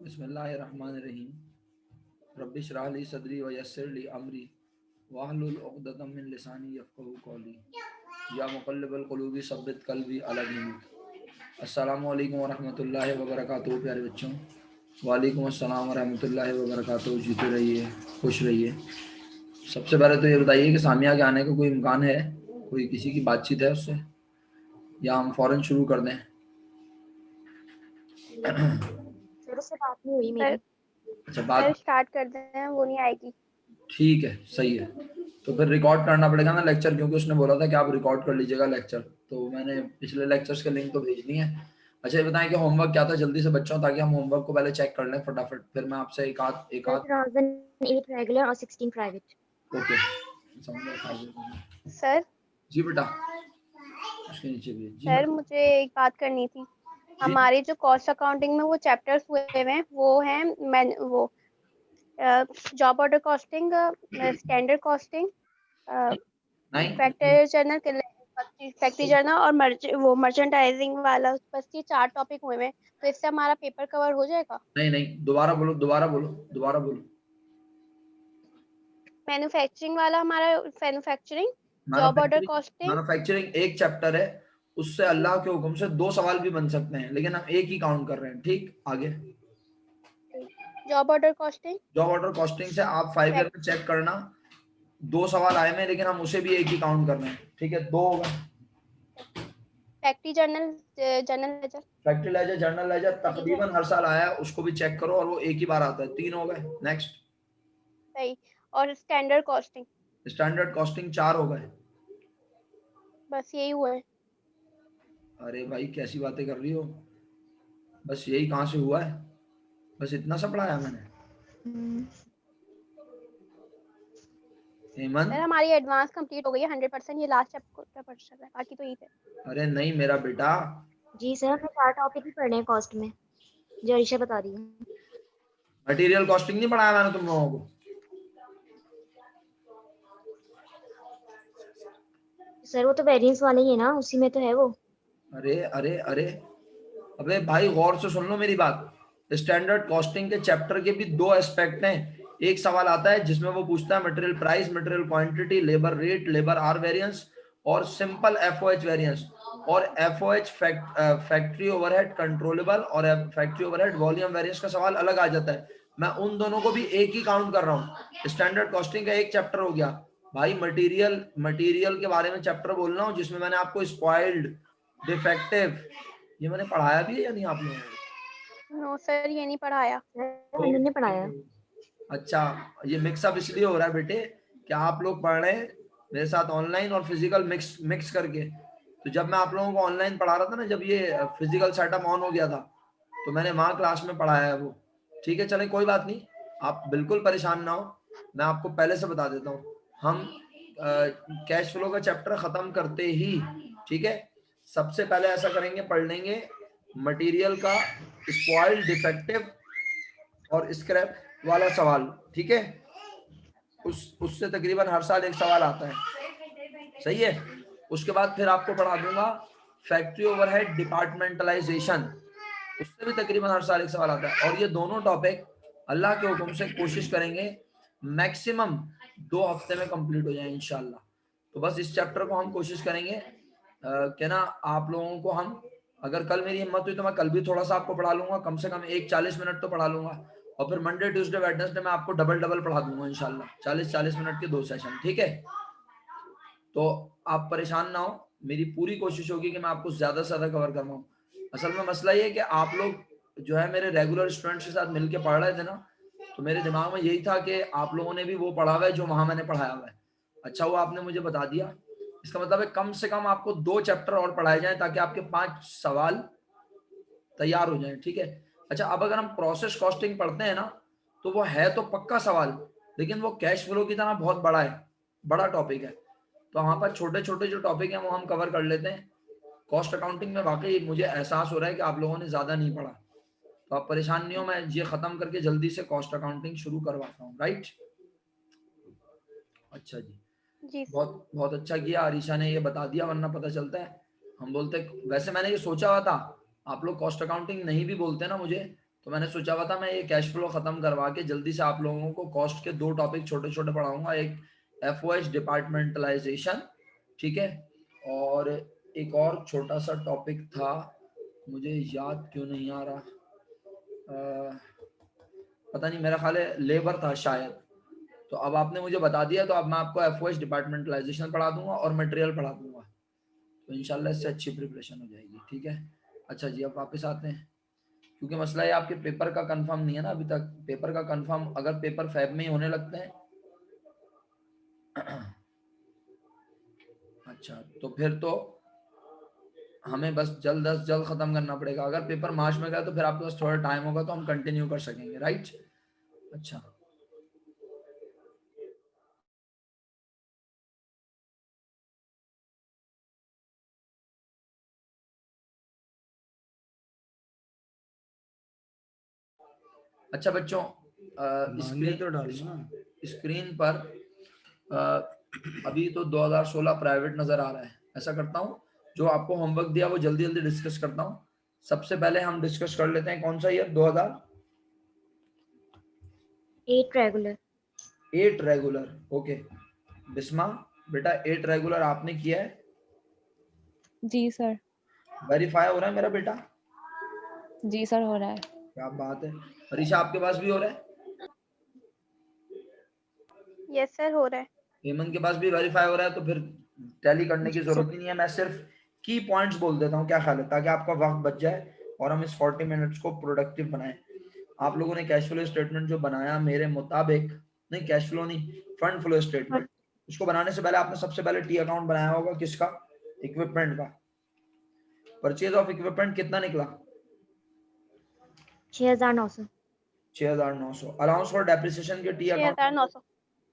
बिस्मिल्लाहिर्रहमानिर्रहीम रब्बिश रह ली सदरी व यस्सिर ली अमरी वाहलुल उक़दतम मिन लिसानी यफ़क़हू क़ौली या मुक़ल्लिबल क़ुलूबि सब्बित क़ल्बी अला दीनिक। अस्सलामु अलैकुम व रहमतुल्लाहि व बरकातुहू। प्यारे बच्चों, वालेकुम अस्सलाम व रहमतुल्लाहि व बरकातुहू। जीते रहिए, खुश रहिए। सबसे पहले तो ये बताइए कि सामिया के आने का कोई इम्कान है? कोई किसी की बातचीत है उससे, या हम फ़ौरन शुरू कर दें? सर उससे बात नहीं हुई मेरी। अच्छा, बात स्टार्ट कर दें, वो नहीं आएगी। ठीक है, सही है। तो फिर रिकॉर्ड करना पड़ेगा ना लेक्चर, क्योंकि उसने बोला था कि आप रिकॉर्ड कर लीजिएगा लेक्चर, तो मैंने पिछले लेक्चर्स के लिंक तो भेजनी है। अच्छा, ये बताएं कि होमवर्क क्या था जल्दी से बच्चों, ताकि हम होमवर्क को पहले चेक कर लें फटाफट, फिर मैं आपसे एक आध 8 रेगुलर और 16 प्राइवेट। ओके सर जी बेटा, उसके नीचे भी जी। सर मुझे एक बात करनी थी। हमारे जो कॉस्ट अकाउंटिंग में वो चैप्टर्स हुए हैं वो हैं वो job order costing, standard costing, factory journal, factory journal और मर्चेंडाइजिंग वाला, बस ये 4 टॉपिक हुए हैं। तो इससे हमारा पेपर कवर हो जाएगा? नहीं, दोबारा बोलो, दोबारा बोलो। मैन्युफैक्चरिंग वाला हमारा, manufacturing, job order costing. Manufacturing एक चैप्टर है, उससे अल्लाह के हुक्म से 2 सवाल भी बन सकते हैं, लेकिन हम एक ही काउंट कर रहे हैं। ठीक, आगे। Job order costing, job order costing से आप 5 ईयर में चेक करना, 2 सवाल आए हैं, लेकिन हम उसे भी एक ही काउंट कर रहे हैं। ठीक है, 2 होगा। Factory journal, ledger, factory ledger, journal ledger तकरीबन हर साल आया है, उसको भी चेक करो, और वो एक ही बार आता है। 3 हो गए। नेक्स्ट। सही। और स्टैंडर्ड कॉस्टिंग, स्टैंडर्ड कॉस्टिंग 4 हो गए। बस यही हुआ है। अरे भाई, कैसी बातें कर रही हो, बस यही कहाँ से हुआ है? बस इतना सा पढ़ाया मैंने। हेमंत, सर हमारी एडवांस कंप्लीट हो गई है 100%, ये लास्ट चैप्टर पढ़ रहा है, बाकी तो ये थे। अरे नहीं मेरा बेटा, जी सर, हमें 4 टॉपिक ही पढ़ने हैं कॉस्ट में, जो ईशा बता रही है। मटेरियल कॉस्टिंग नहीं पढ़ाया मैंने तुम लोगों को? सर वो तो वेरिएंस वाला ही है ना, उसी में तो है वो। अरे अरे अरे, अबे भाई गौर से सुन लो मेरी बात। स्टैंडर्ड कॉस्टिंग के चैप्टर के भी 2 एस्पेक्ट हैं। एक सवाल आता है जिसमें वो पूछता है material price, material quantity, labour rate, labour R variance, और सिंपल एफओएच वेरिएंस, और एफओएच फैक्ट्री ओवरहेड कंट्रोलेबल, और फैक्ट्री ओवरहेड वॉल्यूम वेरिएंस का सवाल अलग आ जाता है। मैं उन दोनों को भी एक ही काउंट कर रहा हूँ। स्टैंडर्ड कॉस्टिंग का एक चैप्टर हो गया भाई। मटेरियल के बारे में चैप्टर बोल रहा हूँ, जिसमें मैंने आपको स्पॉइल्ड, डिफेक्टिव, ये मैंने पढ़ाया भी है या नहीं आप लोगों को? नो सर, ये नहीं पढ़ाया। मैंने पढ़ाया। अच्छा, ये मिक्सअप इसलिए हो रहा है बेटे कि आप लोग पढ़ रहे हैं मेरे साथ ऑनलाइन और फिजिकल मिक्स करके। तो जब मैं आप लोगों को ऑनलाइन पढ़ा रहा था ना, जब ये फिजिकल सेटअप ऑन हो गया था, तो मैंने वहां क्लास में पढ़ाया है वो। ठीक है, चले कोई बात नहीं, आप बिल्कुल परेशान ना हो। मैं आपको पहले से बता देता हूँ, हम कैश फ्लो का चैप्टर खत्म करते ही, ठीक है, सबसे पहले ऐसा करेंगे, पढ़ लेंगे मटेरियल का स्पॉइल्ड, डिफेक्टिव और स्क्रैप वाला सवाल। ठीक है, उससे तकरीबन हर साल एक सवाल आता है, सही है। उसके बाद फिर आपको पढ़ा दूंगा फैक्ट्री ओवरहेड डिपार्टमेंटलाइजेशन, उससे भी तकरीबन हर साल एक सवाल आता है। और ये दोनों टॉपिक अल्लाह के हुक्म से कोशिश करेंगे मैक्सिमम 2 हफ्ते में कंप्लीट हो जाए इंशाल्लाह। तो बस इस चैप्टर को हम कोशिश करेंगे कि ना आप लोगों को हम, अगर कल मेरी हिम्मत हुई तो मैं कल भी थोड़ा सा आपको पढ़ा लूंगा, कम से कम 40 मिनट तो पढ़ा लूंगा। और फिर मंडे ट्यूसडे वेडनेसडे में आपको डबल पढ़ा दूंगा इंशाल्लाह, 40 मिनट के 2 सेशन। ठीक है, तो आप परेशान ना हो, मेरी पूरी कोशिश होगी कि मैं आपको ज्यादा से ज्यादा कवर कर पाऊँ। असल में मसला ये है कि आप लोग जो है मेरे रेगुलर स्टूडेंट्स के साथ मिलके पढ़ रहे थे ना, तो मेरे दिमाग में यही था कि आप लोगों ने भी वो पढ़ा हुआ है जो वहां मैंने पढ़ाया हुआ है। अच्छा हुआ आपने मुझे बता दिया। इसका मतलब है कम से कम आपको 2 चैप्टर और पढ़ाए जाएं, ताकि आपके 5 सवाल तैयार हो जाएं। ठीक है। अच्छा, अब अगर हम प्रोसेस कॉस्टिंग पढ़ते हैं ना, तो वो है तो पक्का सवाल, लेकिन वो कैश फ्लो की तरह बहुत बड़ा है, बड़ा टॉपिक है। तो वहां पर छोटे छोटे जो टॉपिक हैं वो हम कवर कर लेते हैं। कॉस्ट अकाउंटिंग में वाकई मुझे एहसास हो रहा है कि आप लोगों ने ज्यादा नहीं पढ़ा, तो आप परेशान नहीं हो, मैं ये खत्म करके जल्दी से कॉस्ट अकाउंटिंग शुरू करवाता हूँ। राइट, अच्छा जी, जी बहुत बहुत अच्छा किया अरीशा ने ये बता दिया, वरना पता चलता है हम बोलते, वैसे मैंने ये सोचा हुआ था, आप लोग कॉस्ट अकाउंटिंग नहीं भी बोलते ना मुझे, तो मैंने सोचा हुआ था मैं ये कैश फ्लो खत्म करवा के जल्दी से आप लोगों को कॉस्ट के 2 टॉपिक छोटे छोटे पढ़ाऊंगा, एक एफओएस डिपार्टमेंटलाइजेशन, ठीक है, और एक और छोटा सा टॉपिक था, मुझे याद क्यों नहीं आ रहा, पता नहीं, मेरा ख्याल है लेबर था शायद। तो अब आपने मुझे बता दिया, तो अब मैं आपको एफओएस डिपार्टमेंटलाइजेशन पढ़ा दूंगा और मटेरियल पढ़ा दूंगा, तो इंशाल्लाह इससे अच्छी प्रिपरेशन हो जाएगी, ठीक है। अच्छा जी, अब वापस आते हैं, क्योंकि मसला है आपके पेपर का कंफर्म नहीं है ना अभी तक। पेपर का कंफर्म अगर पेपर फेब में ही होने लगते हैं अच्छा, तो फिर तो हमें बस जल्द अज जल्द खत्म करना पड़ेगा। अगर पेपर मार्च में गया तो फिर आपके पास थोड़ा टाइम होगा, तो हम कंटिन्यू कर सकेंगे, राइट। अच्छा, अच्छा बच्चों, स्क्रीन पर अभी तो 2016 प्राइवेट नजर आ रहा है। ऐसा करता हूँ, जो आपको होमवर्क दिया वो जल्दी जल्दी डिस्कस करता हूँ। सबसे पहले हम डिस्कस कर लेते हैं कौन सा year, 8 regular. 8 regular, okay. Bisma बेटा 8 रेगुलर आपने किया है? जी सर। वेरीफाई हो रहा है मेरा बेटा? जी सर, हो रहा है। क्या बात है। हरीशा आपके पास भी हो रहा है? यस सर, हो रहा है। हेमंत के पास भी वेरीफाई हो रहा है, तो फिर टैली करने की जी जरूरत सर। ही नहीं है। मैं सिर्फ की पॉइंट्स बोल देता हूँ, क्या ख्याल है, ताकि आपका वक्त बच जाए और हम इस 40 मिनट्स को प्रोडक्टिव बनाएं। आप लोगों ने कैश फ्लो स्टेटमेंट जो बनाया, मेरे मुताबिक, नहीं कैश फ्लो नहीं, फंड फ्लो स्टेटमेंट, उसको बनाने से पहले आपने सबसे पहले टी अकाउंट बनाया होगा, किसका? इक्विपमेंट का। परचेज ऑफ इक्विपमेंट कितना निकला? 6900। 6900। अलाउंस फॉर डेप्रिसिएशन के T account, 6900।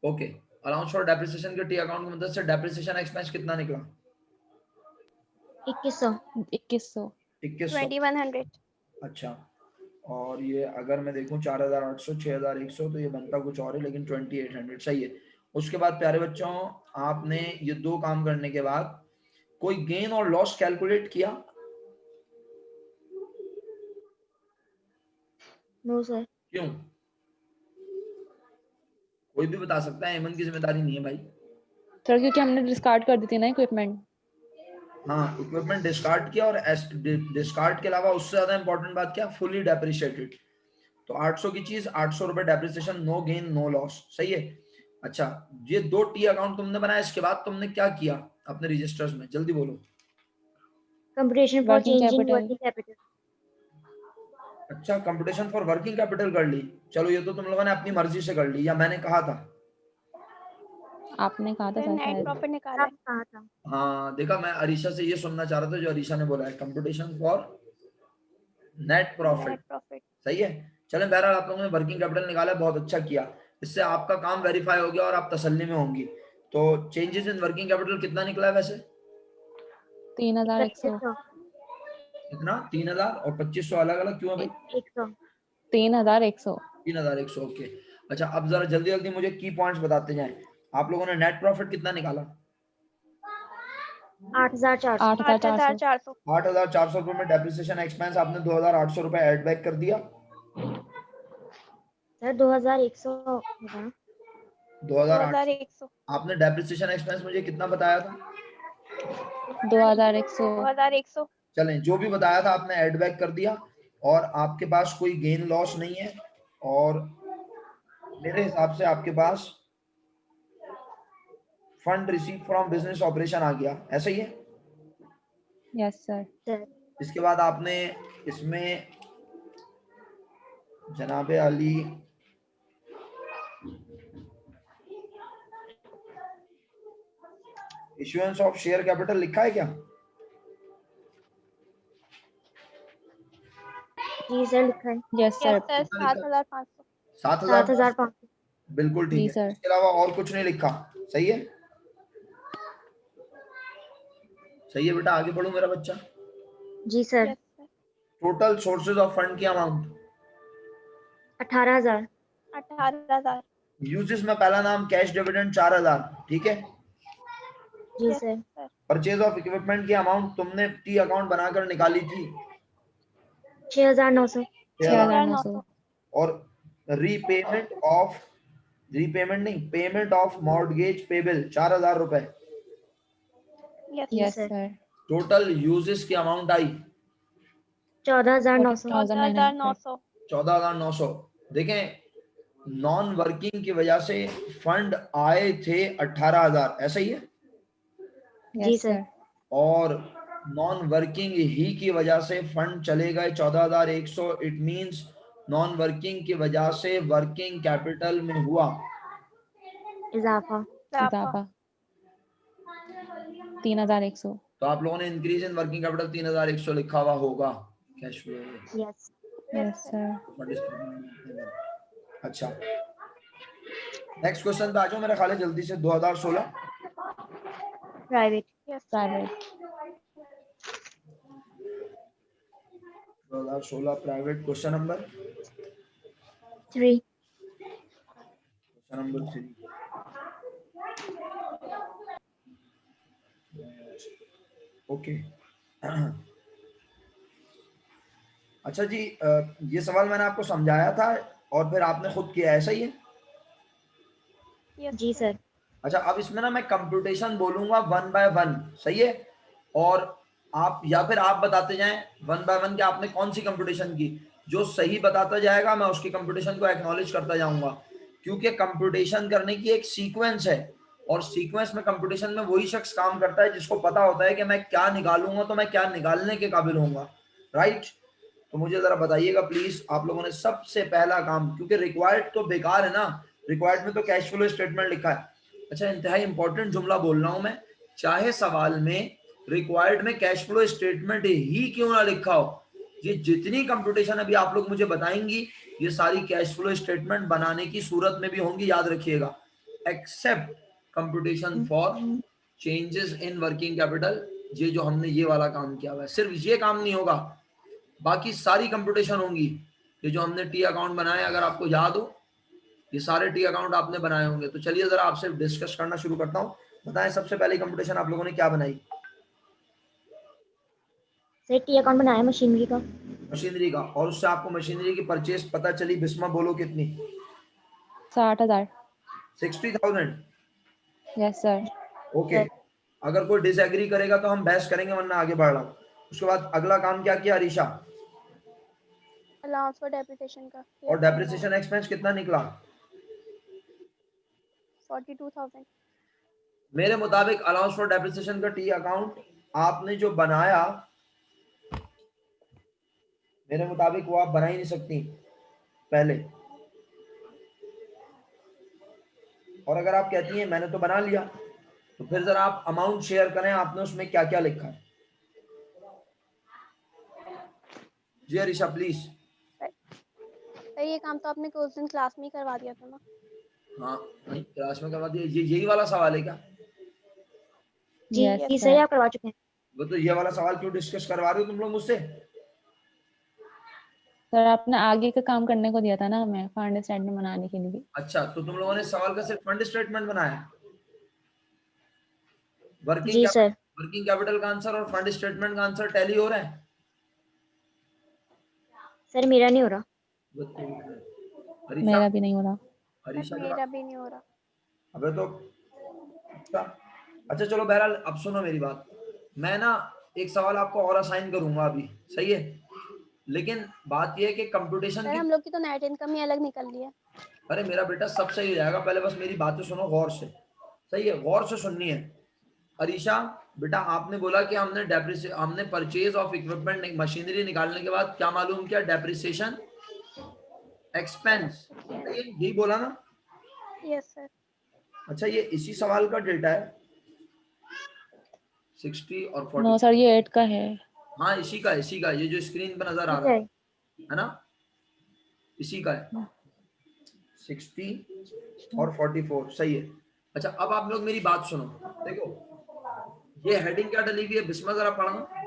Okay, allowance for depreciation के टी अकाउंट की मदद से डेप्रिसिएशन एक्सपेंस कितना निकला? 2100। 2100। 2100। 2100। अच्छा, और ये अगर मैं देखूं 4800, 6100, तो ये बनता कुछ और है, लेकिन 2800 सही है। उसके बाद प्यारे बच्चों, आपने ये 2 काम करने के बाद कोई गेन और लॉस कैलकुलेट किया? No sir. क्यों? कोई भी बता सकता है, हेमंत की जिम्मेदारी नहीं है भाई। सर क्योंकि हमने डिस्कार्ड कर दी थी ना इक्विपमेंट। हाँ, इक्विपमेंट डिस्कार्ड किया, और डिस्कार्ड के अलावा उससे ज्यादा इंपॉर्टेंट बात क्या, फुली डेप्रिशिएटेड। तो 800 की चीज 800 रुपए depreciation, no gain no loss, सही है। अच्छा, ये 2 टी अकाउंट तुमने बनाया, इसके बाद तुमने क्या किया अपने रजिस्टर्स में, जल्दी बोलो। Computation for working changing capital. Working capital. अच्छा, कंपटीशन फॉर वर्किंग कैपिटल कर ली। चलो, ये तो तुम लोगों ने अपनी मर्जी से कर ली, या मैंने कहा था? आपने कहा था सर सर नेट शायद। प्रॉफिट निकाला आप है। कहा था। हाँ देखा, मैं अरीशा से ये सुनना चाह रहा था जो अरीशा ने बोला है, competition for net profit, net profit. सही है। चलें, बहरहाल आप लोगों ने वर्किंग कैपिटल निकाला, बहुत अच्छा किया। इससे आपका काम वेरीफाई हो गया और आप तसल्ली में होंगी। तो चेंजेस इन वर्किंग कैपिटल कितना निकला है वैसे? 3100। 3100। कितना? 3000 और 2500 अलग अलग क्यों है भाई? 100। 3100। 3100, ओके। अच्छा, अब जरा जल्दी जल्दी मुझे की पॉइंट्स बताते जाएं। आप लोगों ने नेट प्रॉफिट कितना निकाला? 8400। 8400। 8400। 8400 रुपए में डेप्रिसिएशन एक्सपेंस आपने 2800 रुपए ऐड बैक कर दिया। सर 2100 होगा। 2800। 2100। आपने डेप्रिसिएशन एक्सपेंस मुझे कितना बताया था? 2100। 2100। चलें, जो भी बताया था आपने ऐड बैक कर दिया, और आपके पास कोई गेन लॉस नहीं है, और मेरे हिसाब से आपके पास fund receive from business operation आ गया, ऐसा ही है। Yes sir. सर इसके बाद आपने इसमें जनाबे Ali issuance of share capital लिखा है क्या? जी सर, लिखा है। Yes yes sir. सर, कितना लिखा? 7500। 7500, 7500। बिल्कुल ठीक जी है। सर। इसके अलावा और कुछ नहीं लिखा, सही है? सही है बेटा, आगे बढ़ो मेरा बच्चा। जी sir. Yes sir. Total sources of fund की अमाउंट 18000। 18000। यूजेस में पहला नाम कैश डिविडेंड 4000, ठीक है। जी yes sir. Sir. Purchase of equipment की अमाउंट तुमने टी अकाउंट बनाकर निकाली थी, 6900। 6,900 और रीपेमेंट नहीं, पेमेंट ऑफ मॉर्गेज पेबल 4,000 रुपए। Yes yes sir. Sir total uses की अमाउंट आई 14,900। 14,900। 14,900। देखें, नॉन वर्किंग की वजह से फंड आए थे 18,000, ऐसा ही है, जी यस सर। सर और नॉन वर्किंग ही की वजह से फंड चले गए 14,100। इट मींस नॉन वर्किंग की वजह से वर्किंग कैपिटल में हुआ इजाफा। इजाफा 3,100 तो आप लोगों ने इंक्रीज इन वर्किंग कैपिटल 3,100 लिखा हुआ होगा कैश फ्लो में। यस। Yes sir. अच्छा, नेक्स्ट क्वेश्चन पे आ जाओ मेरा ख्याल है जल्दी से। 2016 private. Yes private 2016 private, question number 3। Question number 3। Okay अच्छा जी, ये सवाल मैंने आपको समझाया था और फिर आपने खुद किया, ऐसा ही है? यस जी सर। अच्छा, अब इसमें ना मैं कंप्यूटेशन बोलूंगा 1 बाय 1, सही है? और आप या फिर आप बताते जाएं 1 बाय 1 कि आपने कौन सी कंप्यूटेशन की। जो सही बताता जाएगा मैं उसकी कंप्यूटेशन को एक्नॉलेज करता जाऊंगा, क्योंकि कंप्यूटेशन करने की एक सीक्वेंस है, और सीक्वेंस में कंप्यूटेशन में वही शख्स काम करता है जिसको पता होता है कि मैं क्या निकालूंगा तो मैं क्या निकालने के काबिल होऊंगा, राइट? तो मुझे जरा बताइएगा प्लीज, आप लोगों ने सबसे पहला काम, क्योंकि रिक्वायर्ड तो बेकार है ना, रिक्वायर्ड में तो कैश फ्लो स्टेटमेंट लिखा है। अच्छा, इंतहाई इंपॉर्टेंट जुमला बोल रहा हूं मैं, चाहे सवाल में रिक्वायर्ड में कैश फ्लो स्टेटमेंट ही क्यों ना लिखा हो, ये जितनी कंप्यूटेशन अभी आप लोग मुझे बताएंगी ये सारी कैश फ्लो स्टेटमेंट बनाने की सूरत में भी होंगी, याद रखिएगा, except computation for changes in working capital. ये जो हमने ये वाला काम किया हुआ है, सिर्फ ये काम नहीं होगा, बाकी सारी कंप्यूटेशन होंगी। ये जो हमने टी अकाउंट बनाए, अगर आपको याद हो, ये सारे टी अकाउंट आपने बनाए होंगे। तो चलिए जरा आपसे डिस्कस करना शुरू करता हूँ। बताएं सबसे पहली कंप्यूटेशन आप लोगों ने क्या बनाई? सर टी अकाउंट बनाया मशीनरी का। मशीनरी का, और उससे आपको मशीनरी की परचेस पता चली, बिस्मा बोलो कितनी? 60,000 60,000। Yes sir. ओके, अगर कोई डिसएग्री करेगा तो हम बहस करेंगे, वरना आगे बढ़ रहा हूँ। उसके बाद अगला काम क्या किया अरीशा? अलाउंस फॉर डेप्रिसिएशन का। और डेप्रिसिएशन एक्सपेंस कितना निकला? 42,000। मेरे मुताबिक अलाउंस फॉर डेप्रिसिएशन का टी अकाउंट आपने जो बनाया, मेरे मुताबिक वो आप बना ही नहीं सकती पहले। और अगर आप कहती हैं मैंने तो बना लिया, तो फिर जरा आप अमाउंट शेयर करें, आपने उसमें क्या क्या लिखा है? जी अरीशा प्लीज। सर ये काम तो आपने उस दिन क्लास में ही करवा दिया था ना। हाँ, नहीं क्लास में करवा दिया, ये यही वाला सवाल है क्या? जी यस जी सर। सर आप करवा चुके हैं। वो तो ये वाला सवाल क्यों डिस्कस करवा रहे हो तुम लोग मुझसे? सर आपने आगे का काम करने को दिया था ना हमें, फंड स्टेटमेंट बनाने के लिए। अच्छा, तो तुम लोगों ने सवाल का सिर्फ फंड स्टेटमेंट बनाया? जी सर। वर्किंग कैपिटल का आंसर और फंड स्टेटमेंट का आंसर टैली हो रहा है? सर मेरा नहीं हो रहा। अरीशा, मेरा भी नहीं हो रहा। अरीशा का मेरा भी नहीं हो रहा। अबे तो अच्छा चलो, बहरहाल अब सुनो मेरी बात। मैं ना एक सवाल आपको और असाइन करूंगा अभी, सही है? लेकिन बात यह है कि कंप्यूटेशन सर की, हम लोग की तो नेट इनकम ही अलग निकल रही है। अरे मेरा बेटा सब सही हो जाएगा, पहले बस मेरी बातें सुनो गौर से, सही है? गौर से सुननी है। अरीशा बेटा, आपने बोला कि हमने परचेज ऑफ इक्विपमेंट मशीनरी निकालने के बाद क्या मालूम किया? डेप्रिसिएशन एक्सपेंस, यही बोला ना? Yes sir. अच्छा, ये इसी सवाल का डेटा है 60 और 40? नो सर ये 8 का है। हाँ इसी का ये जो स्क्रीन पे नजर आ ठीक रहा है। है ना, इसी का है 60 और 44, सही है। अच्छा, अब आप लोग मेरी बात सुनो, देखो ये हेडिंग क्या डली हुई है, बिस्मा जरा पढ़ना।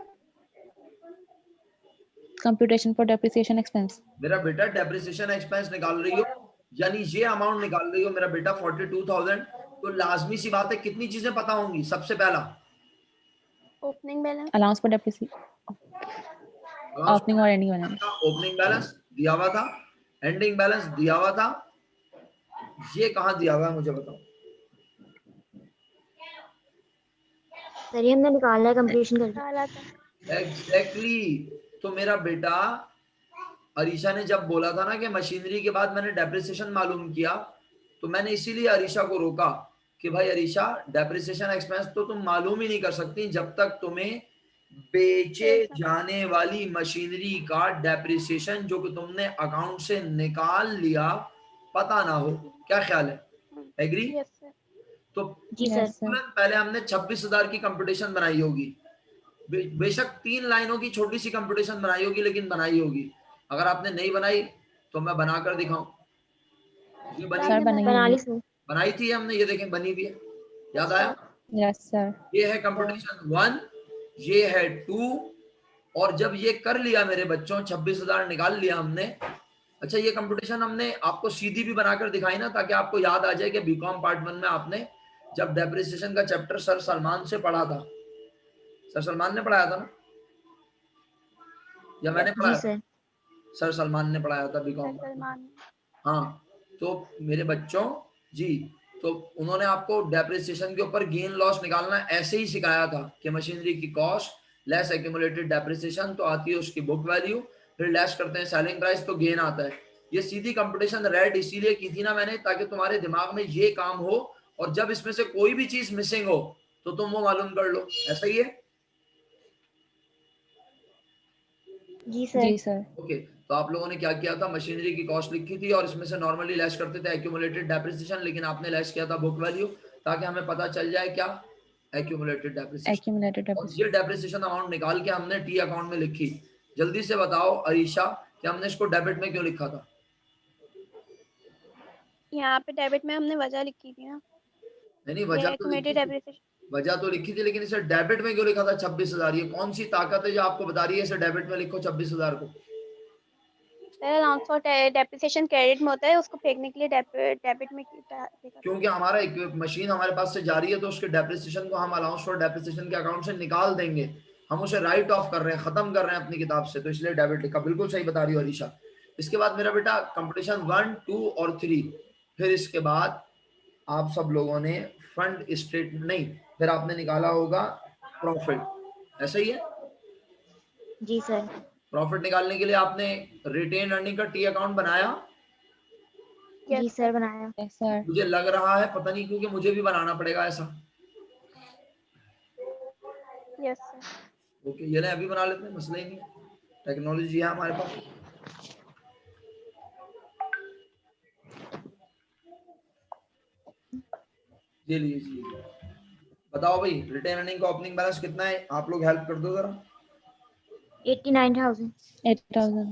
Computation for depreciation expense. मेरा बेटा डेप्रिसिएशन एक्सपेंस निकाल रही हो, यानी ये अमाउंट निकाल रही हो मेरा बेटा 42,000, तो लाजमी सी बात है कितनी चीजें पता होंगी? सबसे पहला opening balance. Allowance for depreciation, opening और एंडिंग बैलेंस। ओपनिंग बैलेंस, दिया हुआ था, एंडिंग बैलेंस दिया हुआ था, ये कहाँ दिया हुआ है मुझे बताओ। सर ये हमने निकाला है, कंप्लीशन कर डाला था। एग्जैक्टली। तो मेरा बेटा अरीशा ने जब बोला था ना कि मशीनरी के बाद मैंने डेप्रिसिएशन मालूम किया, तो मैंने इसीलिए अरीशा को रोका कि भाई अरीशा, डेप्रिसिएशन एक्सपेंस तो तुम मालूम ही नहीं कर सकती जब तक तुम्हें बेचे जाने वाली मशीनरी का डेप्रिसिएशन जो कि तुमने अकाउंट से निकाल लिया पता ना हो। क्या ख्याल है? एग्री? Yes sir. तो जी सर। Yes sir. पहले हमने 26,000 की कंपटीशन बनाई होगी, बेशक 3 लाइनों की छोटी सी कंपटीशन बनाई होगी, लेकिन बनाई होगी। अगर आपने नहीं बनाई तो मैं बनाकर दिखाऊं। ये बनी, सर बना बनाइए। ली सर। बनाई थी हमने, ये देखें बनी भी है। याद आया? Yes sir. ये है कंपटीशन 1, ये है 2, और जब ये कर लिया मेरे बच्चों, 26,000 निकाल लिया हमने। अच्छा, ये कंपटीशन हमने आपको सीधी भी बनाकर दिखाई ना, ताकि आपको याद आ जाए कि बीकॉम पार्ट 1 में आपने जब डेप्रिसिएशन का चैप्टर सर सलमान से पढ़ा था, सर सलमान ने पढ़ाया था ना, या मैंने जी पढ़ाया था? सर। सर सलमान ने पढ़ाया था बीकॉम। सलमान। हाँ, तो मेरे बच्चों जी, तो उन्होंने आपको डेप्रिसिएशन के ऊपर गेन लॉस निकालना ऐसे ही सिखाया था कि मशीनरी की कॉस्ट लेस एक्यूमुलेटेड डेप्रिसिएशन तो आती है उसकी बुक वैल्यू, फिर लेस करते हैं सेलिंग प्राइस तो गेन आता है। ये सीधी कंपटीशन रेड इसीलिए की थी ना मैंने, ताकि तुम्हारे दिमाग में ये काम हो, और जब इसमें से कोई भी चीज मिसिंग हो तो तुम वो मालूम कर लो। ऐसा ही है? जी सर। जी सर। ओके, तो आप लोगों ने क्या किया था, मशीनरी की कॉस्ट लिखी थी और इसमें से नॉर्मली लेस करते थे एक्यूमुलेटेड डेप्रिसिएशन, लेकिन आपने लेस किया था बुक वैल्यू, ताकि हमें पता चल जाए क्या, एक्यूमुलेटेड डेप्रिसिएशन। एक्यूमुलेटेड और ये डेप्रिसिएशन अमाउंट निकाल के हमने टी अकाउंट में लिखी। जल्दी से बताओ अरीशा कि हमने इसको डेबिट में क्यों लिखा था? यहाँ पे डेबिट में हमने वजह लिखी थी ना, नहीं, ये एक्यूमुलेटेड डेप्रिसिएशन। वजह तो लिखी थी, लेकिन इसे डेबिट में क्यों लिखा था 26,000? ये कौन सी ताकत है जो आपको बता रही है इसे डेबिट में लिखो 26,000 को? Sir allowance for depreciation credit में होता है, उसको फेंकने के लिए डेबिट में देखा। क्योंकि हमारा एक मशीन हमारे पास से जा रही है, तो उसके डेप्रिसिएशन को हम अलाउंस फॉर डेप्रिसिएशन के अकाउंट से निकाल देंगे। हम उसे राइट ऑफ कर रहे हैं, खत्म कर रहे हैं अपनी किताब से, तो इसलिए डेबिट लिखा। बिल्कुल सही बता रही हो अरीशा। इसके बाद मेरा बेटा कंपटीशन 1, 2 और 3, फिर इसके बाद आप सब लोगों ने फंड स्टेटमेंट नहीं, फिर आपने निकाला होगा प्रॉफिट। ऐसा ही है? जी सर। प्रॉफिट निकालने के लिए आपने रिटेन अर्निंग का टी अकाउंट बनाया? जी सर बनाया। Yes sir. मुझे लग रहा है, पता नहीं क्योंकि मुझे भी बनाना पड़ेगा ऐसा। Yes sir. ओके, ये ले अभी बना लेते हैं, मसला ही नहीं, टेक्नोलॉजी है हमारे पास। ये लीजिए, बताओ भाई रिटेन अर्निंग का ओपनिंग बैलेंस कितना है? आप लोग हेल्प कर दो जरा। 89,000। 80,000।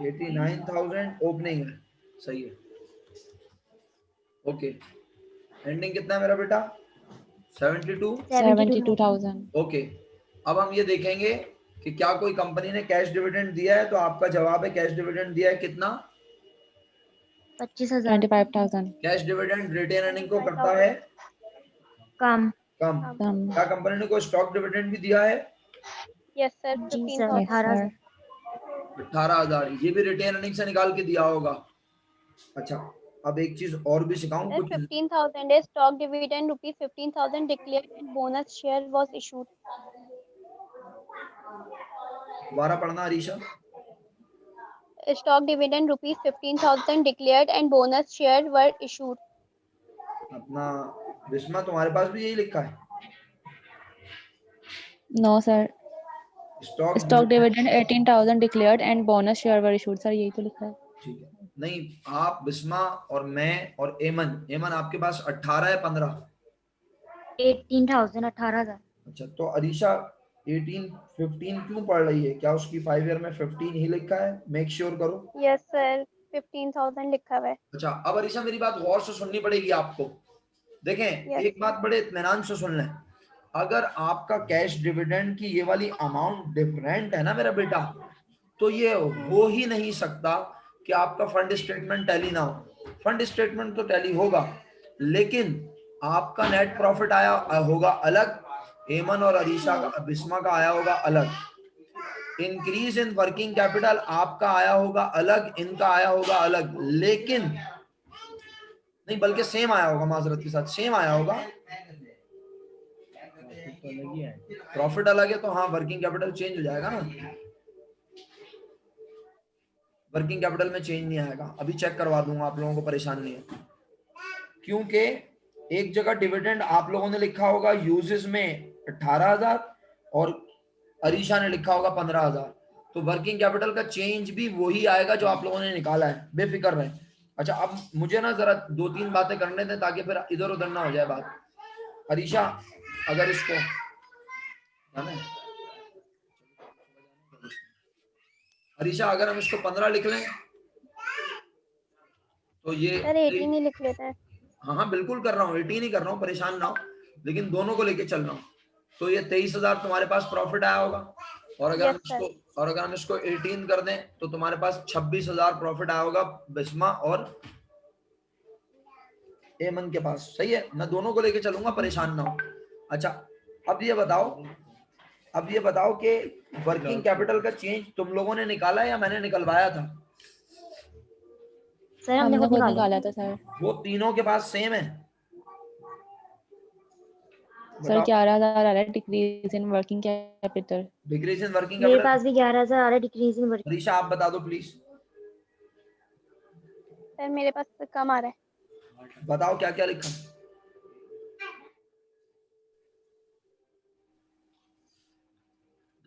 89,000 ओपनिंग है, सही है। ओके, एंडिंग कितना है मेरा बेटा? 72। 72,000। ओके, अब हम ये देखेंगे कि क्या कोई कंपनी ने कैश डिविडेंड दिया है, तो आपका जवाब है कैश डिविडेंड दिया है। कितना? 25,000। 25,000। कैश डिविडेंड रिटेन अर्निंग को करता है कम। कम। कम। क्या कंपनी ने कोई स्टॉक डिविडेंड भी दिया है? Yes sir. जी सर। 15,000। 18,000। 18,000, ये भी रिटेन अर्निंग से निकाल के दिया होगा। अच्छा, अब एक चीज और भी सिखाऊं कुछ। 15,000 is stock dividend rupees 15,000 declared and bonus share was issued. दोबारा पढ़ना Arisha. Stock dividend rupees 15,000 declared and bonus share were issued. अपना विस्मा, तुम्हारे पास भी यही लिखा है? No sir, stock stock dividend 18,000 declared and bonus share were issued. Sir यही तो लिखा है। ठीक है, नहीं, आप बिस्मा और मैं और एमन आपके पास 18 है 15? 18,000। 18,000। अच्छा, तो अरीशा 18 15 क्यों पढ़ रही है? क्या उसकी 5 ईयर में 15 ही लिखा है? मेक श्योर करो। Yes sir, 15,000 लिखा हुआ है। अच्छा, अब अरीशा मेरी बात गौर से सुननी पड़ेगी आपको। देखें, Yes. एक बात बड़े इत्मीनान से सुन लें। अगर आपका कैश डिविडेंड की ये वाली अमाउंट डिफरेंट है ना मेरा बेटा, तो ये हो ही नहीं सकता कि आपका फंड स्टेटमेंट टैली ना हो। फंड स्टेटमेंट तो टैली होगा, लेकिन आपका नेट प्रॉफिट आया होगा अलग, एमन और अरीशा का, बिस्मा का आया होगा अलग। इंक्रीज इन वर्किंग कैपिटल आपका आया होगा अलग, इनका आया होगा अलग, लेकिन नहीं बल्कि सेम आया होगा, माजरत के साथ सेम आया होगा, प्रॉफिट अलग है तो हाँ वर्किंग कैपिटल चेंज हो जाएगा ना, वर्किंग कैपिटल में चेंज नहीं आएगा। अभी चेक करवा दूंगा, आप लोगों को परेशान नहीं है, क्योंकि एक जगह डिविडेंड आप लोगों ने लिखा होगा यूजेस में 18,000 और अरीशा ने लिखा होगा 15,000, तो वर्किंग कैपिटल का चेंज भी वही आएगा जो आप लोगों ने निकाला है, बेफिक्र रहे। अच्छा अब मुझे ना जरा 2-3 बातें करने दें ताकि फिर इधर उधर ना हो जाए बात। अरीशा अगर इसको अरीशा अगर हम इसको 15 लिख लें तो ये सर 18 ही लिख लेते हैं। हाँ हाँ बिल्कुल कर रहा हूँ, 18 ही कर रहा हूँ, परेशान ना हो, लेकिन दोनों को लेके चल रहा हूँ। तो ये 23,000 तुम्हारे पास प्रॉफिट आया होगा, और अगर हम इसको 18 कर दें तो तुम्हारे पास 26,000 प्रॉफिट आया होगा बिस्मा और एमन के पास। सही है, मैं दोनों को लेके चलूंगा, परेशान ना हो। अच्छा अब ये बताओ कि वर्किंग कैपिटल का चेंज तुम लोगों ने निकाला या मैंने निकलवाया था? सर हमने हमने खुद खुद निकाला। निकाला था सर। वो तीनों के पास सेम है? सर 11,000 आ रहा है decrease in working capital. Decrease in working मेरे कैपिटल, पास भी 11,000 आ रहा है डिक्रीज इन वर्किंग। अरीशा आप बता दो प्लीज, सर मेरे पास तो कम आ रहा है। बताओ क्या क्या लिखा।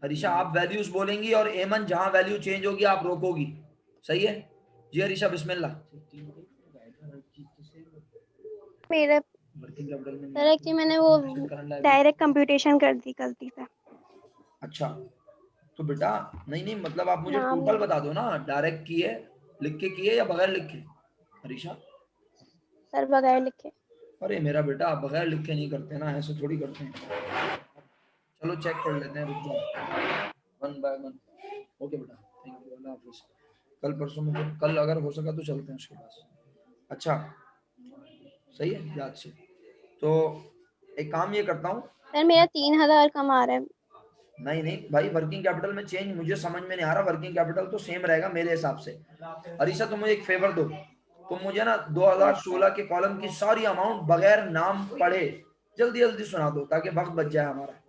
अरीशा आप वैल्यूज बोलेंगी और एमन जहां वैल्यू चेंज होगी आप रोकोगी, सही है जी? अरीशा बिस्मिल्लाह। मेरे वर्किंग कैपिटल में सर एक्चुअली मैंने वो डायरेक्ट कंप्यूटेशन कर दी गलती से। अच्छा तो बेटा नहीं मतलब आप मुझे नाम टोटल बता दो ना, डायरेक्ट किए लिख के किए या बगैर लिख के? अरीशा सर बगैर लिखे। अरे मेरा बेटा आप बगैर लिख के नहीं करते ना, ऐसे थोड़ी करते हैं। चलो चेक कर लेते हैं, रुक जाओ 1 बाय 1। ओके बेटा थैंक यू, अल्लाह हाफिज। कल परसों में कल अगर हो सका तो चलते हैं उसके पास। अच्छा सही है, याद से। तो एक काम ये करता हूँ, सर मेरा 3,000 कम आ रहा है। नहीं भाई वर्किंग कैपिटल में चेंज मुझे समझ में नहीं आ रहा, वर्किंग कैपिटल तो सेम रहेगा मेरे हिसाब से। अरीशा तुम मुझे एक फेवर दो, तुम मुझे ना 2016 के कॉलम की सारी अमाउंट बगैर नाम पढ़े जल्दी जल्दी सुना दो ताकि वक्त बच जाए हमारा।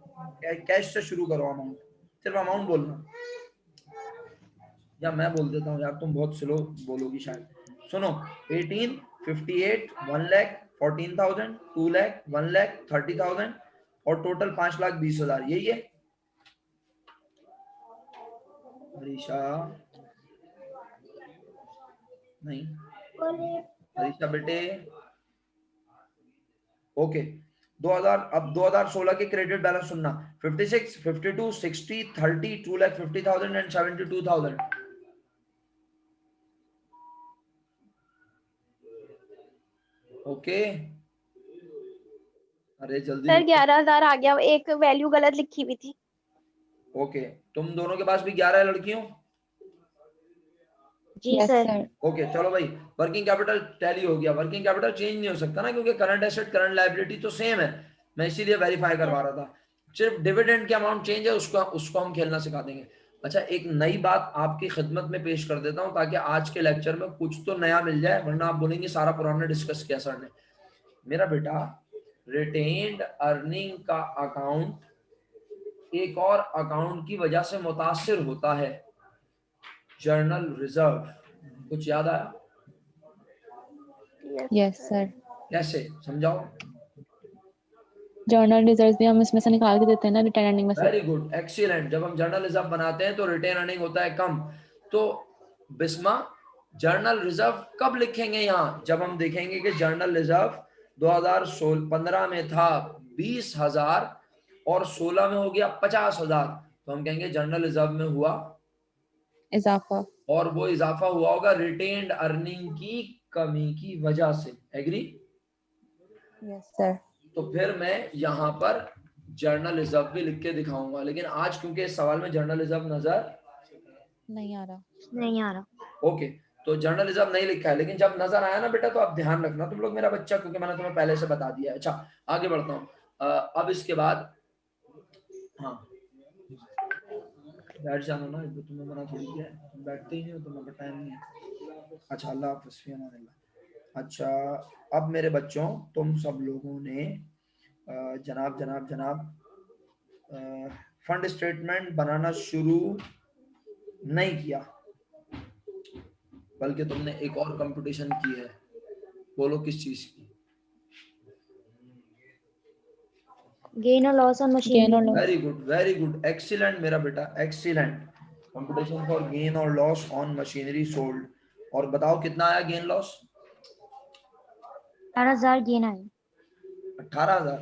कैश से शुरू करो, अमाउंट सिर्फ अमाउंट बोलना, या मैं बोल देता हूँ यार, तुम बहुत स्लो बोलोगी शायद। सुनो 18, 58, 1 लाख 14,000, 2 लाख 1 लाख 30,000 और टोटल 5,20,000, यही है अरीशा? नहीं अरीशा बेटे, ओके 2000। अब 2016 के क्रेडिट बैलेंस सुनना, 56, 52, 60, 30, 2,50,000 एंड 72,000। ओके अरे जल्दी सर लिखो। 11,000 आ गया, एक वैल्यू गलत लिखी हुई थी। ओके तुम दोनों के पास भी 11 है लड़कियों? जी यस सर। सर। ओके चलो भाई, वर्किंग कैपिटल टैली हो गया। वर्किंग कैपिटल चेंज नहीं हो सकता ना, क्योंकि करंट एसेट करंट लायबिलिटी तो सेम है, मैं इसीलिए वेरीफाई करवा रहा था। सिर्फ डिविडेंड की अमाउंट चेंज है, उसको हम खेलना सिखा देंगे। अच्छा एक नई बात आपकी खिदमत में पेश कर देता हूँ ताकि आज के लेक्चर में कुछ तो नया मिल जाए, वरना आप बोलेंगे सारा पुराना डिस्कस किया सर ने। मेरा बेटा रिटेन्ड अर्निंग का अकाउंट एक और अकाउंट की वजह से मुतासिर होता है, जर्नल रिजर्व। कुछ याद आया? Yes sir. कैसे समझाओ? जर्नल रिजर्व भी हम इसमें से निकाल के देते हैं ना रिटर्न अर्निंग में से। Very good excellent. जब हम जर्नल रिजर्व बनाते हैं तो रिटेन अर्निंग होता है कम। तो बिस्मा जर्नल रिजर्व कब लिखेंगे यहाँ? जब हम देखेंगे कि जर्नल रिजर्व 2015 में था 20,000 और 16 में हो गया 50,000, तो हम कहेंगे जर्नल रिजर्व में हुआ इजाफा। और वो इजाफा हुआ होगा रिटेन्ड अर्निंग की कमी की वजह से। एग्री? Yes sir. तो फिर मैं यहाँ पर जर्नल रिजर्व भी लिख के दिखाऊंगा, लेकिन आज क्योंकि इस सवाल में जर्नल रिजर्व नजर नहीं आ रहा। नहीं आ रहा। ओके तो जर्नल रिजर्व नहीं लिखा है, लेकिन जब नजर आया ना बेटा तो आप ध्यान रखना तुम लोग मेरा बच्चा, क्योंकि मैंने तुम्हें पहले से बता दिया है। अच्छा आगे बढ़ता हूँ। अब इसके बाद हाँ बैठ जाना ना, तुम्हें मना थोड़ी किया है, तुम बैठते ही नहीं हो, तुम्हें टाइम नहीं है। अच्छा, अल्लाह हाफ़िज़, फ़ी अमान अल्लाह। अच्छा, अब मेरे बच्चों, तुम सब लोगों ने जनाब जनाब जनाब फंड स्टेटमेंट बनाना शुरू नहीं किया, बल्कि तुमने एक और कंपटीशन की है। बोलो किस चीज की? गेन और लॉस ऑन गेन मशीनरी। और लॉस। वेरी गुड, एक्सीलेंट मेरा बेटा, एक्सीलेंट। कंपटीशन फॉर गेन और लॉस ऑन मशीनरी सोल्ड। और बताओ कितना आया गेन लॉस? 4,000 गेन आए। 18,000?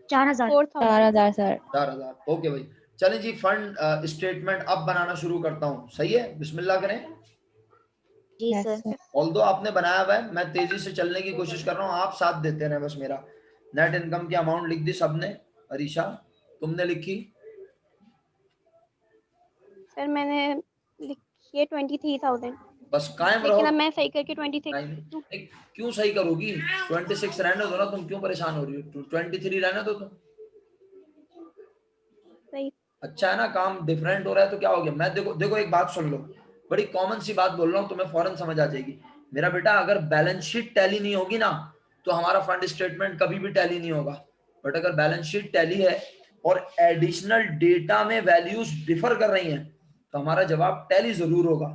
4,000। 4,000। 4,000 सर। 4,000, ओके भाई। चलें जी, फंड स्टेटमेंट अब बनाना शुरू करता हूँ, सही है? बिस्मिल्लाह करें। जी यस सर। सर। ऑल्दो आपने बनाया हुआ है, मैं तेजी से चलने की कोशिश कर रहा हूँ, आप साथ देते रहे बस मेरा। नेट इनकम की अमाउंट लिख दी सबने। अरीशा, तुमने लिखी? सर मैंने लिखी है 23,000, बस कायम रहो। लेकिन अब मैं सही करके 26 नहीं, दूं। नहीं, क्यों सही करोगी? 26 रहने दो ना, तुम क्यों परेशान हो रही हो? 23 रहने दो तुम। सही। अच्छा है ना, काम डिफरेंट हो रहा है तो क्या हो गया? मैं देखो देखो, एक बात सुन लो, बड़ी कॉमन सी बात बोल रहा हूँ, तुम्हें फौरन समझ आ जाएगी। मेरा बेटा, अगर बैलेंस शीट टैली नहीं होगी ना, तो हमारा फंड स्टेटमेंट कभी भी टैली नहीं होगा। बट अगर बैलेंस शीट टैली है और एडिशनल डेटा में वैल्यूज डिफर कर रही हैं, तो हमारा जवाब टैली जरूर होगा।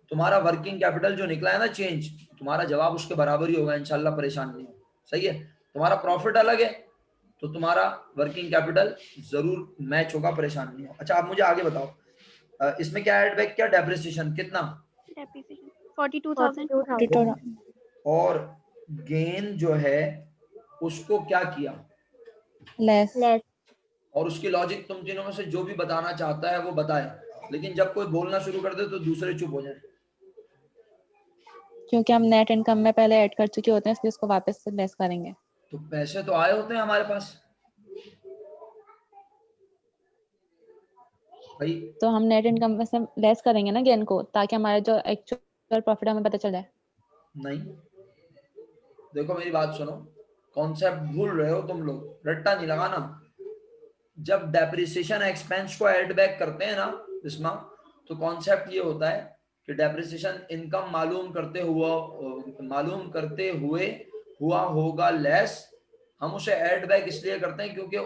तुम्हारा वर्किंग कैपिटल जो निकला है ना चेंज, तुम्हारा जवाब उसके बराबर ही होगा इंशाल्लाह, परेशान नहीं हो। सही है? तुम्हारा प्रॉफिट अलग है तो तुम्हारा वर्किंग कैपिटल जरूर मैच होगा, परेशान नहीं हो। अच्छा, आप मुझे आगे बताओ, इसमें क्या एड बैक, क्या डेप्रिसिएशन कितना? डेप्रिसिएशन 42,000। 42,000। और गेन जो है उसको क्या किया? लेस। लेस। और उसकी लॉजिक तुम तीनों में से जो भी बताना चाहता है वो बताए, लेकिन जब कोई बोलना शुरू कर दे तो दूसरे चुप हो जाए। क्योंकि हम नेट इनकम में पहले ऐड कर चुके होते हैं, इसलिए उसको वापस से लेस करेंगे। तो पैसे तो आए होते हैं हमारे पास भाई। तो हम नेट इनकम में से लेस करेंगे ना गेन को, ताकि हमारा जो एक्चुअल प्रॉफिट हमें पता चल जाए। नहीं, देखो मेरी बात सुनो, कॉन्सेप्ट भूल रहे हो तुम लोग, रट्टा नहीं लगाना। जब डेप्रिसिएशन एक्सपेंस को ऐड बैक करते हैं ना बिस्मा, तो कॉन्सेप्ट ये होता है कि डेप्रिसिएशन इनकम मालूम करते हुए हुआ होगा लेस। हम उसे ऐड बैक इसलिए करते हैं क्योंकि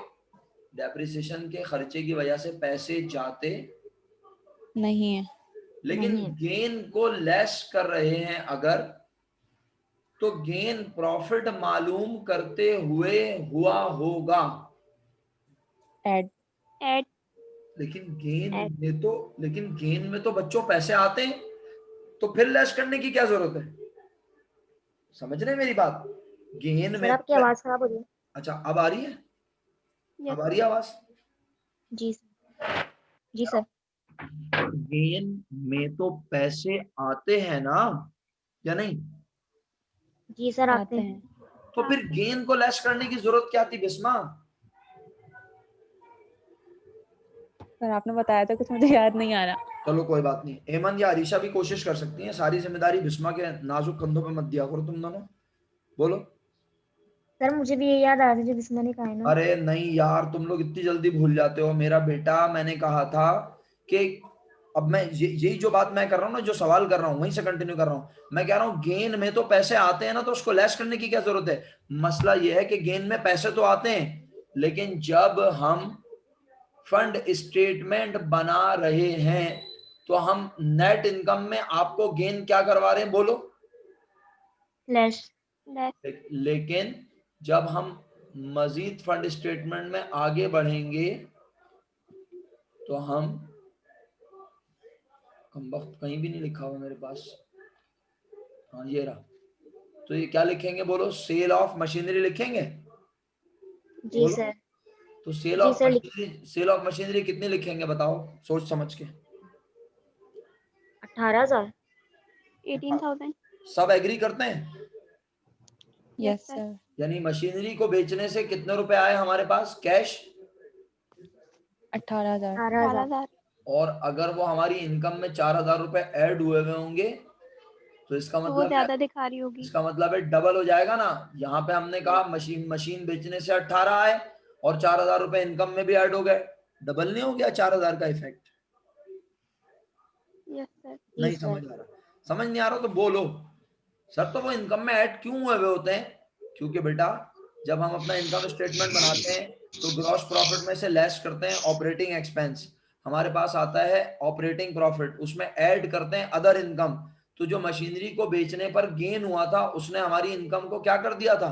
डेप्रिसिएशन के खर्चे की वजह से पैसे जाते नहीं है। लेकिन नहीं है। गेन को लेस कर रहे हैं अगर, तो गेन प्रॉफिट मालूम करते हुए हुआ होगा ऐड। ऐड। लेकिन ऐड। गेन में तो बच्चों पैसे आते हैं, तो फिर लेस करने की क्या जरूरत है? समझ रहे हैं मेरी बात? गेन सर में आपकी आवाज खराब हो रही है। अच्छा, अब आ रही है? यस अब आ रही है आवाज? जी सर। जी सर। गेन में तो पैसे आते हैं ना, या नहीं? जी सर आते आते हैं। हैं। तो फिर गेन को लेस करने की जरूरत क्या थी बिस्मा? सर आपने बताया था कुछ, मुझे याद नहीं आ रहा। चलो कोई बात नहीं, एमन या अरीशा भी कोशिश कर सकती हैं, सारी जिम्मेदारी बिस्मा के नाजुक कंधों पे मत दिया करो तुम दोनों। बोलो। सर मुझे भी ये याद आ रहा था जो बिस्मा ने कहा है ना। अरे नहीं यार, तुम लोग इतनी जल्दी भूल जाते हो मेरा बेटा। मैंने कहा था कि अब मैं यही जो बात मैं कर रहा हूँ ना, जो सवाल कर रहा हूँ वहीं से कंटिन्यू कर रहा हूँ। मैं कह रहा हूँ गेन में तो पैसे आते हैं ना, तो उसको लेस करने की क्या जरूरत है? मसला यह है कि गेन में पैसे तो आते हैं, लेकिन जब हम फंड स्टेटमेंट बना रहे हैं तो हम नेट इनकम में आपको गेन क्या करवा रहे हैं? बोलो। लेस। लेकिन जब हम मजीद फंड स्टेटमेंट में आगे बढ़ेंगे तो हम, कम वक्त कहीं भी नहीं लिखा हुआ मेरे पास, हाँ ये रहा, तो ये क्या लिखेंगे? बोलो, सेल ऑफ मशीनरी लिखेंगे। जी बोलो। सर। तो जी सर। सेल ऑफ मशीनरी कितनी लिखेंगे बताओ, सोच समझ के। 18,000। 18,000। सब एग्री करते हैं? Yes yes sir. सर। यानी मशीनरी को बेचने से कितने रुपए आए हमारे पास कैश? 18,000। 18,000। 18,000। और अगर वो हमारी इनकम में 4,000 रुपए ऐड हुए हुए होंगे, तो इसका तो वो मतलब है, ज्यादा दिखा रही होगी। डबल हो जाएगा ना। यहाँ पे हमने कहा मशीन बेचने से 18 आए और 4,000 रुपए इनकम में भी ऐड हो गए, डबल नहीं हो गया 4000 का इफेक्ट? Yes sir. नहीं सर। समझ आ रहा, समझ नहीं आ रहा तो बोलो सर। तो वो इनकम में ऐड क्यों हुए होते हैं? क्योंकि बेटा जब हम अपना इनकम स्टेटमेंट बनाते हैं तो ग्रॉस प्रॉफिट में से लेस करते हैं ऑपरेटिंग एक्सपेंस, हमारे पास आता है ऑपरेटिंग प्रॉफिट, उसमें ऐड करते हैं अदर इनकम। तो जो मशीनरी को बेचने पर गेन हुआ था उसने हमारी इनकम को क्या कर दिया था?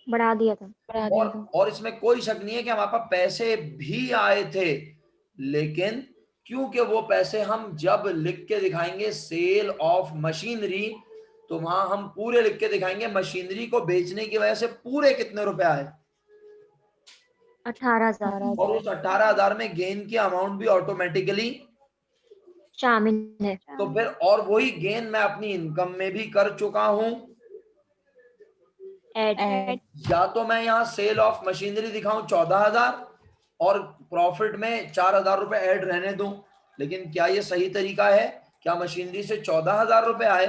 बढ़ा दिया था। बढ़ा दिया था। और इसमें कोई शक नहीं है कि हमारे पास पैसे भी आए थे, लेकिन क्योंकि वो पैसे हम जब लिख के दिखाएंगे सेल ऑफ मशीनरी, तो वहां हम पूरे लिख के दिखाएंगे मशीनरी को बेचने की वजह से पूरे कितने रुपए आए, 18,000 और उस 18,000 में गेन की अमाउंट भी ऑटोमेटिकली। शामिल है। तो फिर और वही गेन मैं अपनी इनकम में भी कर चुका हूं। ऐड। ऐड। या तो मैं यहाँ सेल ऑफ मशीनरी दिखाऊं 14,000 और प्रॉफिट में 4,000 रुपए ऐड रहने दूं, लेकिन क्या ये सही तरीका है? क्या मशीनरी से 14,000 रुपए आए?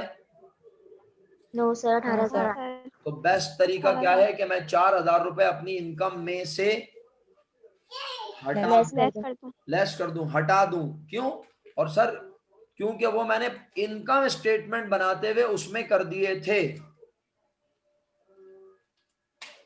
नो सर, हाँ 18,000। सर तो बेस्ट तरीका क्या है कि मैं 4,000 रुपए अपनी इनकम में से हटा लेस लेस कर कर दूं। लेस कर दूं, हटा दूं। क्यों? और सर क्योंकि वो मैंने इनकम स्टेटमेंट बनाते हुए उसमें कर दिए थे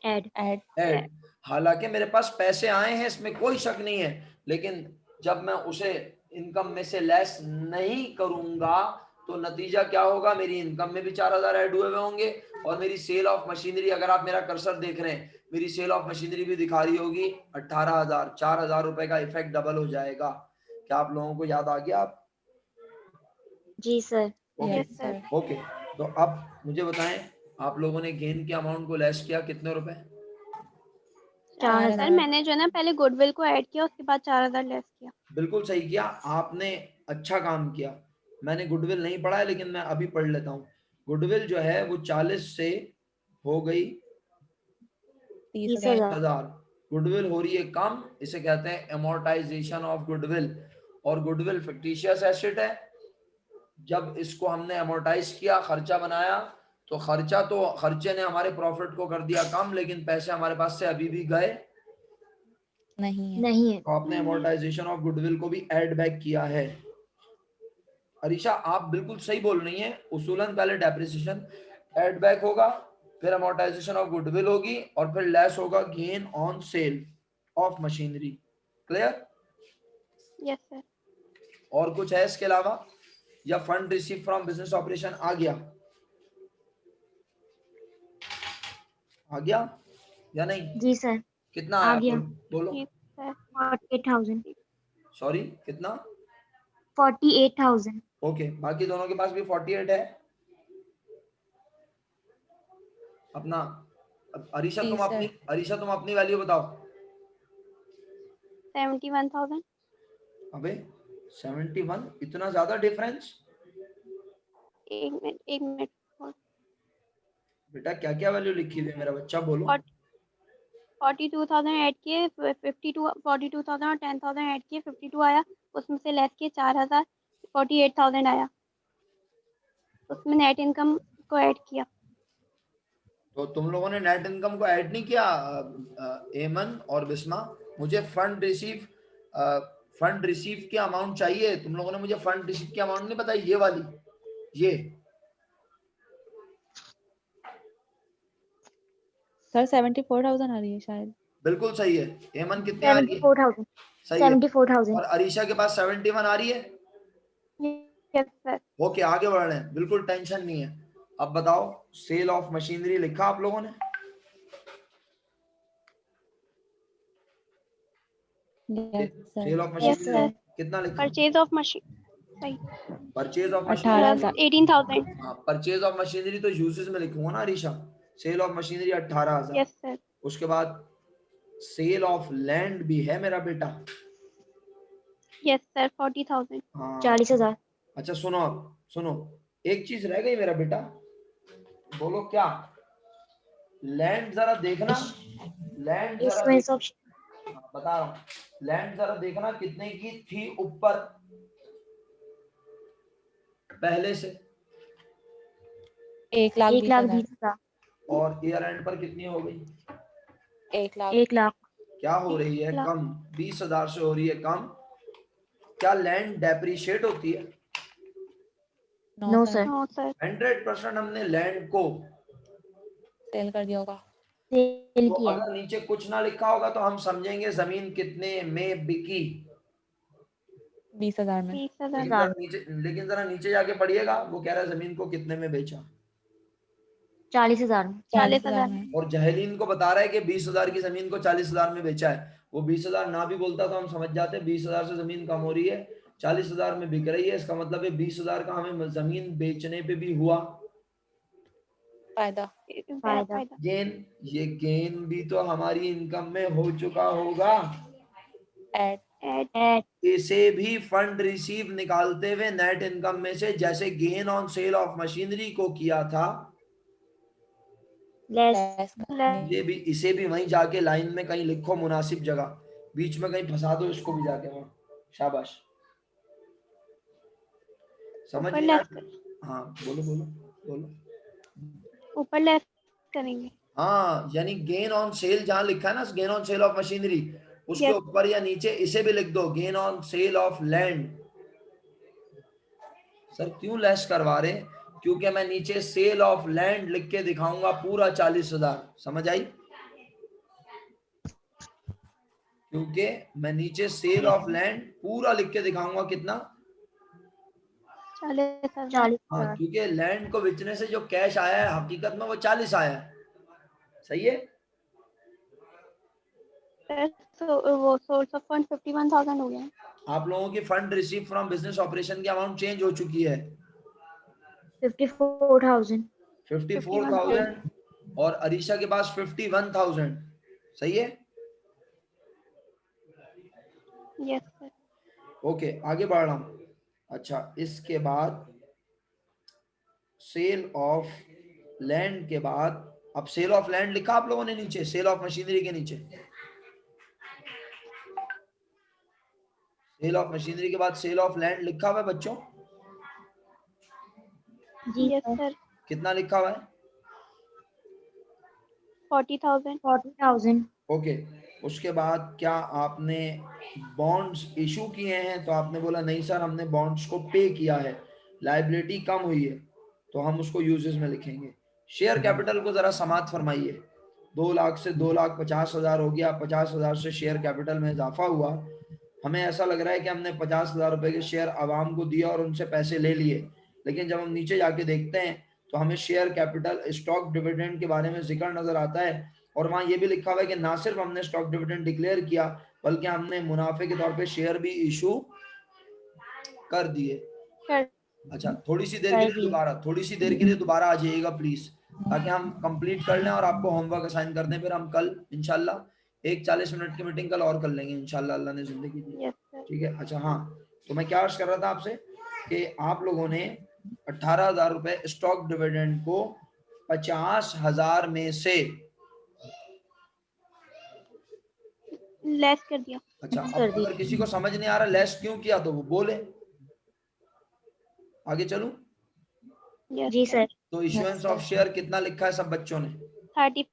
ऐड। ऐड। ऐड। हालांकि मेरे पास पैसे आए हैं, इसमें कोई शक नहीं है, लेकिन जब मैं उसे इनकम में से लेस नहीं करूंगा तो नतीजा क्या होगा? मेरी इनकम में भी 4,000 ऐड हुए हुए होंगे, और मेरी सेल ऑफ मशीनरी, अगर आप मेरा कर्सर देख रहे हैं, मेरी सेल ऑफ मशीनरी भी दिखा रही होगी 18,000। 4,000 रुपए का इफेक्ट डबल हो जाएगा। क्या आप लोगों को याद आ गया? आप जी sir. Okay yes sir. Okay. तो अब मुझे बताएं, आप लोगों ने गेन के अमाउंट को लेस किया कितने रुपए? 4,000। सर मैंने जो है ना पहले गुडविल को ऐड किया, उसके बाद 4,000 लेस किया। बिल्कुल सही किया आपने, अच्छा काम किया। मैंने गुडविल नहीं पढ़ा है, लेकिन मैं अभी पढ़ लेता हूँ। गुडविल जो है वो 40 से हो गई 30,000। 30,000। 30,000। गुडविल हो रही है कम, इसे कहते हैं एमोर्टाइजेशन ऑफ गुडविल। और गुडविल फिक्टिशियस एसेट है। जब इसको हमने एमोर्टाइज किया, खर्चा बनाया, तो खर्चे ने हमारे प्रॉफिट को कर दिया कम, लेकिन पैसे हमारे पास से अभी भी गए नहीं है। नहीं है। तो आपने एमोर्टाइजेशन ऑफ गुडविल को भी ऐड बैक किया है। अरीशा आप बिल्कुल सही बोल रही हैं, उसूलन पहले डेप्रिसिएशन ऐड बैक होगा, फिर अमोर्टाइजेशन ऑफ गुडविल होगी, और फिर लेस होगा gain on sale of machinery. Clear? Yes sir. और कुछ है इसके अलावा, या fund receive from business operation आ गया? आ गया या नहीं? जी सर। कितना आ आया गया। बोलो? Yes sir. 48,000। सॉरी कितना? 48,000। ओके, बाकी दोनों के पास भी 48 है अपना। अरीशा जी तुम सर। अपनी वैल्यू बताओ। 71,000। अबे 71, इतना ज्यादा डिफरेंस? एक मिनट और। बेटा क्या क्या वैल्यू लिखी हुई है, मेरा बच्चा बोलो। 42,000 ऐड किए, 42,000 और 10,000 ऐड किए, 52 आया। उसमें से लेस किए 4,000, 48,000 आया। उसमें नेट इनकम को ऐड किया। तो तुम लोगों ने नेट इनकम को ऐड नहीं किया एमन और बिस्मा? मुझे फंड रिसीव की अमाउंट चाहिए। तुम लोगों ने मुझे फंड रिसीव की अमाउंट नहीं बताई, ये वाली, ये सर 74,000 आ रही है शायद। बिल्कुल सही है। एमन कितनी आ रही है? 74,000। सही है। 74,000। और अरीशा के पास 71 आ रही है। Yes sir. ओके, आगे बढ़ रहे हैं, बिल्कुल टेंशन नहीं है। अब बताओ, सेल ऑफ मशीनरी लिखा आप लोगों ने? Yes sir. Sale of yes machinery sir. कितना लिखा? Purchase of machine. सही। Purchase of machinery. 18,000। 18,000। हाँ, परचेज ऑफ मशीनरी तो यूजेस में लिखूंगा ना Arisha. Sale of machinery 18,000। Yes sir. उसके बाद सेल ऑफ लैंड भी है मेरा बेटा। Yes sir. 40,000। हाँ 40,000। अच्छा, सुनो अब सुनो, एक चीज रह गई मेरा बेटा, बोलो क्या? लैंड जरा देखना, लैंड जरा देख, इश्यूएंस ऑफ। बता रहा हूँ। लैंड जरा देखना कितने की थी ऊपर पहले से, 1,20,000। 1,20,000। और ईयर एंड पर कितनी हो गई? 1,00,000। 1 लाख। क्या हो रही है कम, 20,000 से हो रही है कम। क्या लैंड डेप्रिशिएट होती है? No sir, no sir. 100% हमने लैंड को, सेल कर दिया होगा। सेल तो किया। अगर नीचे कुछ ना लिखा होगा तो हम समझेंगे जमीन कितने में बिकी। 20,000 में। 20,000। लेकिन जरा नीचे जाके पढ़िएगा, वो कह रहा है जमीन को कितने में बेचा, 40,000 में। 40,000 में। और जहलीन को बता रहा है कि 20,000 की जमीन को 40,000 में बेचा है। वो 20,000 ना भी बोलता तो हम समझ जाते 20,000 से जमीन कम हो रही है, 40,000 में बिक रही है, इसका मतलब है 20,000 का हमें जमीन बेचने पे भी हुआ फायदा। फायदा। गेन। ये गेन भी तो हमारी इनकम में हो चुका होगा। एड। एड। इसे भी फंड रिसीव निकालते हुए नेट इनकम में से, जैसे gain on sale of machinery को किया था, लेस। लेस करेंगे। इसे भी वहीं जाके लाइन में कहीं लिखो, मुनासिब जगह बीच में कहीं फंसा दो इसको भी जाके वहां। शाबाश, समझ ऊपर नहीं लेस आया? हाँ बोलो बोलो बोलो। ऊपर लेस करेंगे। हाँ, यानी गेन ऑन सेल जहां लिखा है ना, gain on sale of machinery, उसके Yes. ऊपर या नीचे इसे भी लिख दो, gain on sale of land. Sir क्यों लेस करवा रहे? क्योंकि मैं नीचे सेल ऑफ लैंड लिख के दिखाऊंगा पूरा 40,000। समझ आई? क्योंकि मैं नीचे सेल ऑफ लैंड पूरा लिख के दिखाऊंगा कितना, 40,000। 40,000। हाँ, क्योंकि लैंड को बेचने से जो कैश आया है हकीकत में वो 40 आया है। सही है? तो वो सोर्स ऑफ फंड 51,000 हो गया। आप लोगों की fund receive from business operation की अमाउंट चेंज हो चुकी है, 54,000। 54,000, और अरीशा के पास 51,000। सही है? Yes sir. ओके, आगे बढ़ रहा हूं। अच्छा, इसके बाद सेल ऑफ लैंड के बाद, अब सेल ऑफ लैंड लिखा आप लोगों ने नीचे, सेल ऑफ मशीनरी के नीचे। सेल ऑफ मशीनरी के बाद सेल ऑफ लैंड लिखा हुआ है बच्चों? जी यस सर। सर। कितना लिखा हुआ है? 40,000। 40,000। ओके, उसके बाद क्या आपने बॉन्ड्स इशू किए हैं? तो आपने बोला नहीं सर, हमने बॉन्ड्स को पे किया है, लायबिलिटी कम हुई है, तो हम उसको यूजेस में लिखेंगे। शेयर कैपिटल को जरा समाप्त फरमाइए। 2 लाख से 2,50,000 हो गया, 50,000 से शेयर कैपिटल में इजाफा हुआ। हमें ऐसा लग रहा है कि हमने 50,000 रुपए के शेयर आवाम को दिया और उनसे पैसे ले लिए, लेकिन जब हम नीचे जाके देखते हैं तो हमें शेयर कैपिटल स्टॉक डिविडेंड के बारे में जिक्र नजर आता है, और वहां ये भी लिखा हुआ है कि ना सिर्फ हमने स्टॉक डिविडेंड डिक्लेयर किया, बल्कि हमने मुनाफे के तौर पे शेयर भी इशू कर दिए। अच्छा, थोड़ी सी देर के लिए दोबारा आ जाइएगा प्लीज, ताकि हम कंप्लीट कर लें और आपको होमवर्क असाइन कर दें। फिर हम कल इंशाल्लाह एक 40 मिनट की मीटिंग कल और कर लेंगे इंशाल्लाह, अल्लाह ने जिंदगी दी। Yes sir. ठीक है? अच्छा हाँ, तो मैं क्या अर्ज कर रहा था आपसे कि आप लोगों ने 18,000 रुपए स्टॉक डिविडेंड को 50,000 में से लेस कर दिया। अच्छा, कर अब दी। अगर किसी को समझ नहीं आ रहा लेस क्यों किया तो वो बोले, आगे चलूं? यस जी सर। तो इश्यूएंस ऑफ शेयर कितना लिखा है सब बच्चों ने? 30